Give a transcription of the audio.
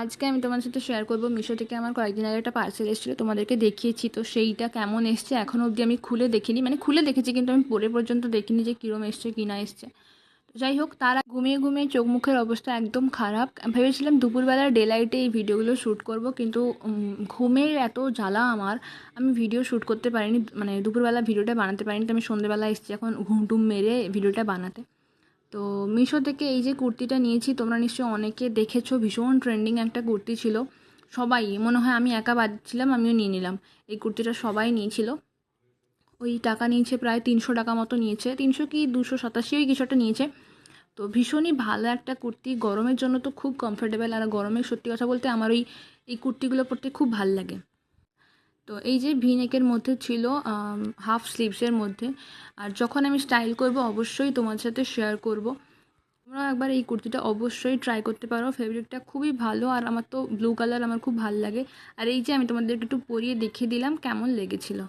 আজকে আমি তোমার সাথে শেয়ার করব মিশো থেকে আমার কয়েকদিন আগে একটা পার্সেল এসেছিলো, তোমাদেরকে দেখিয়েছি। তো সেইটা কেমন এসছে এখনও অবধি আমি খুলে দেখিনি, মানে খুলে দেখেছি কিন্তু আমি পরে পর্যন্ত দেখিনি যে কীরকম এসছে কি না এসছে। তো যাই হোক, তারা ঘুমিয়ে ঘুমিয়ে চোখ মুখের অবস্থা একদম খারাপ। ভেবেছিলাম দুপুরবেলার ডে লাইটে এই ভিডিওগুলো শ্যুট করব, কিন্তু ঘুমের এত জ্বালা আমার, আমি ভিডিও শ্যুট করতে পারিনি, মানে দুপুরবেলা ভিডিওটা বানাতে পারিনি। তো আমি সন্ধ্যেবেলা এসেছি এখন ঘুম টুম মেরে ভিডিওটা বানাতে। তো মিশো থেকে এই যে কুর্তিটা নিয়েছি, তোমরা নিশ্চয়ই অনেকে দেখেছো, ভীষণ ট্রেন্ডিং একটা কুর্তি ছিল। সবাই, মনে হয় আমি একা বাদ ছিলাম, আমিও নিয়ে নিলাম। এই কুর্তিটা সবাই নিয়েছিল। ওই টাকা নিয়েছে প্রায় 300 টাকা মতো নিয়েছে, 300 কি 287 ওই কিছু একটা নিয়েছে। তো ভীষণই ভালো একটা কুর্তি, গরমের জন্য তো খুব কমফোর্টেবল। আর গরমে সত্যি কথা বলতে আমার এই কুর্তিগুলো পরতে খুব ভাল লাগে। তো এই যে ভি নেকের মধ্যে ছিল, হাফ স্লিভসের মধ্যে। আর যখন আমি স্টাইল করব অবশ্যই তোমার সাথে শেয়ার করব। তোমরা একবার এই কুর্তিটা অবশ্যই ট্রাই করতে পারো, ফেব্রিকটা খুবই ভালো। আর আমার তো ব্লু কালার আমার খুব ভালো লাগে। আর এই যে আমি তোমাদেরকে একটু পরিয়ে দেখিয়ে দিলাম কেমন লেগেছিল।